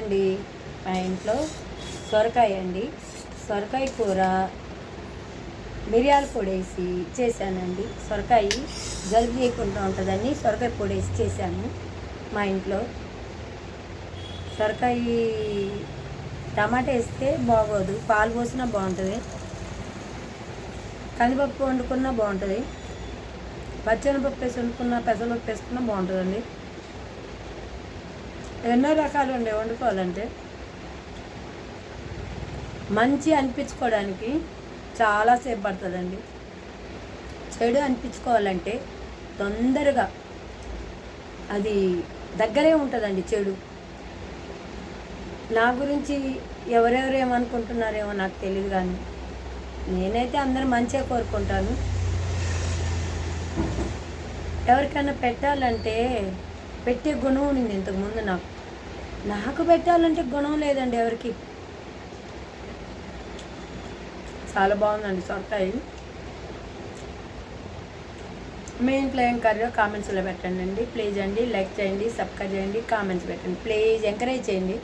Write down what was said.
అండి మా ఇంట్లో సొరకాయ అండి. సొరకాయ కూర మిరియాల పొడి వేసి చేశానండి. సొరకాయ జలుబు చేయకుండా ఉంటుందని సొరకాయ పొడి వేసి చేశాను. మా ఇంట్లో సొరకాయ టమాటా వేస్తే బాగోదు, పాలు పోసినా బాగుంటుంది, కందిపప్పు వండుకున్నా బాగుంటుంది, పచ్చెనపప్పు వేసి వండుకున్నా, పెసరపప్పు వేసుకున్నా బాగుంటుందండి. ఎన్నో రకాలు ఉండే వండుకోవాలంటే మంచి అనిపించుకోవడానికి చాలాసేపు పడుతుందండి. చెడు అనిపించుకోవాలంటే తొందరగా అది దగ్గరే ఉంటుందండి చెడు. నా గురించి ఎవరెవరు ఏమనుకుంటున్నారేమో నాకు తెలియదు, కానీ నేనైతే అందరూ మంచిగా కోరుకుంటాను. ఎవరికైనా పెట్టాలంటే పెట్టే గుణం ఉంది ఇంతకుముందు. నాకు పెట్టాలంటే గుణం లేదండి ఎవరికి. చాలా బాగుందండి సొరకాయ. మీ ఇంట్లో ఏం కర్రీయో కామెంట్స్లో పెట్టండి అండి. ప్లీజ్ అండి, లైక్ చేయండి, సబ్స్క్రైబ్ చేయండి, కామెంట్స్ పెట్టండి, ప్లీజ్ ఎంకరేజ్ చేయండి.